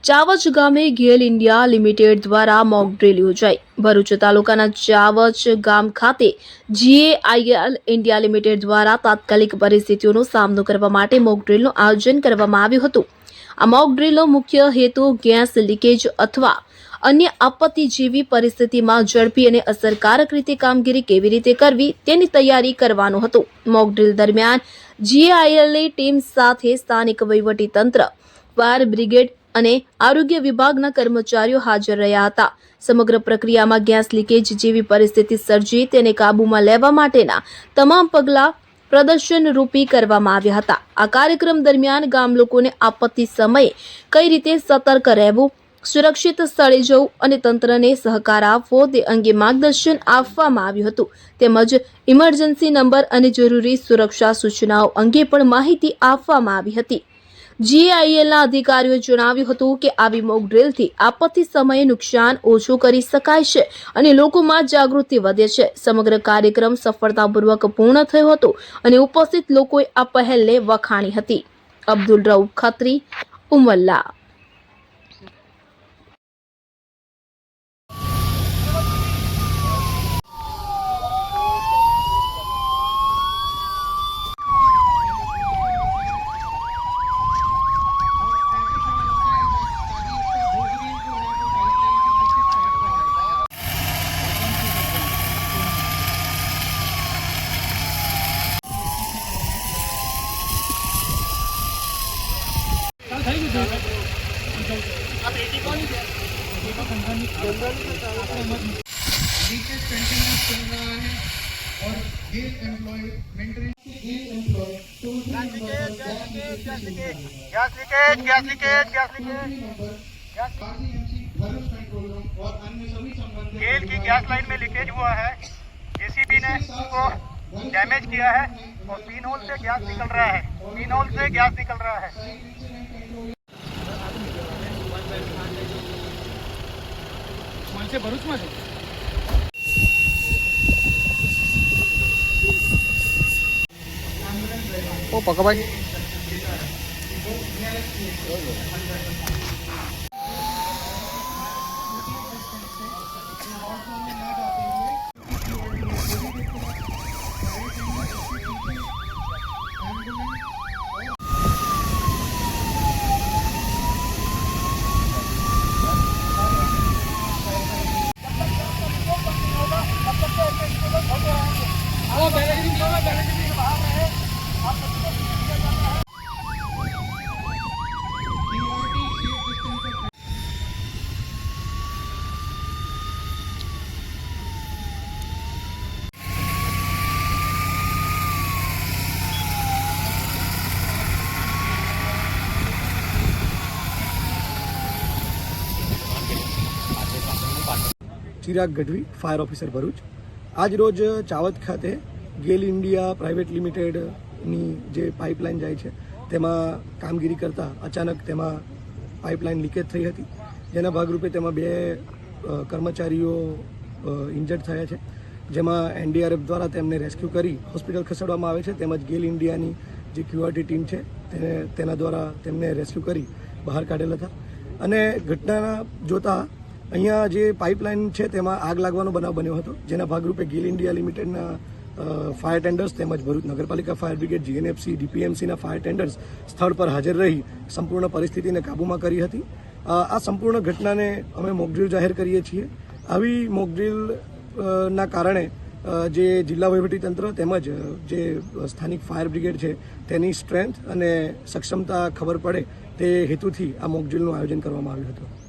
ચાવચ ગામે ગેલ India limited દ્વારા mock drill યોજાઈ। ભરૂચ તાલુકાના ચાવચ ગામ ખાતે GAIL ઇન્ડિયા લિમિટેડ દ્વારા તાત્કાલિક પરિસ્થિતિઓનો સામનો કરવા માટે મોક ડ્રીલનું આયોજન કરવામાં આવ્યું હતું। આ મોક ડ્રીલનો મુખ્ય હેતુ ગેસ લીકેજ અથવા અન્ય આપત્તિ જેવી પરિસ્થિતિમાં ઝડપી અને અસરકારક રીતે કામગીરી કેવી રીતે કરવી તેની તૈયારી કરવાનો હતો। મોક ડ્રીલ દરમિયાન GAILની ટીમ સાથે સ્થાનિક વહીવટી તંત્ર, ફાયર બ્રિગેડ અને આરોગ્ય વિભાગના કર્મચારીઓ હાજર રહ્યા હતા। સમગ્ર પ્રક્રિયામાં ગેસ લીકેજ જેવી પરિસ્થિતિ સર્જી તેને કાબૂમાં લેવા માટેના તમામ પગલાં પ્રદર્શનરૂપી કરવામાં આવ્યા હતા। આ કાર્યક્રમ દરમિયાન ગામ લોકોને આપત્તિ સમયે કઈ રીતે સતર્ક રહેવું, સુરક્ષિત સ્થળે જવું અને તંત્રને સહકાર આપવો તે અંગે માર્ગદર્શન આપવામાં આવ્યું હતું। તેમજ ઇમરજન્સી નંબર અને જરૂરી સુરક્ષા સૂચનાઓ અંગે પણ માહિતી આપવામાં આવી હતી। GAILના અધિકારીઓએ જણાવ્યું હતું કે આવી મોક ડ્રીલથી આપત્તિ સમયે નુકસાન ઓછું કરી શકાય છે અને લોકોમાં જાગૃતિ વધે છે। સમગ્ર કાર્યક્રમ સફળતાપૂર્વક પૂર્ણ થયો હતો અને ઉપસ્થિત લોકોએ આ પહેલને વખાણી હતી। અબ્દુલ રઉફ ખત્રી, ઉમલ્લા। लीकेज कंटिन्यूस चल रहा है और गेल एम्प्लॉय मेंटेनेंस के गेल एम्प्लॉय गेल की गैस लाइन में लीकेज हुआ है। जेसीबी ने उसको डैमेज किया है और पिन होल से गैस निकल रहा है। पिन होल से गैस निकल रहा है। भरूच में ओ पका भाई ચિરાગ ગઢવી, ફાયર ઓફિસર ભરૂચ। આજ રોજ ચાવત ખાતે ગેલ ઇન્ડિયા પ્રાઇવેટ લિમિટેડની જે પાઇપલાઇન જાય છે તેમાં કામગીરી કરતા અચાનક તેમાં પાઇપલાઇન લીકેજ થઈ હતી, જેના ભાગરૂપે તેમાં 2 કર્મચારીઓ ઇન્જર્ડ થયા છે, જેમાં NDRF દ્વારા તેમને રેસ્ક્યુ કરી હોસ્પિટલ ખસેડવામાં આવે છે। તેમજ ગેલ ઇન્ડિયાની જે QRT ટીમ છે તેના દ્વારા તેમને રેસ્ક્યુ કરી બહાર કાઢેલ હતા। અને ઘટના જોતા અહીંયા જે પાઇપલાઇન છે તેમાં આગ લાગવાનો બનાવ બન્યો હતો, જેના ભાગરૂપે ગેલ ઇન્ડિયા લિમિટેડના ફાયર ટેન્ડર્સ તેમજ ભરૂચ નગરપાલિકા ફાયર બ્રિગેડ, GNFC, DPMCના ફાયર ટેન્ડર્સ સ્થળ પર હાજર રહી સંપૂર્ણ પરિસ્થિતિને કાબૂમાં કરી હતી। આ સંપૂર્ણ ઘટનાને અમે મોકડ્રીલ જાહેર કરીએ છીએ। આવી મોકડ્રીલના કારણે જે જિલ્લા વહીવટીતંત્ર તેમજ જે સ્થાનિક ફાયર બ્રિગેડ છે તેની સ્ટ્રેન્થ અને સક્ષમતા ખબર પડે તે હેતુથી આ મોકડ્રીલનું આયોજન કરવામાં આવ્યું હતું।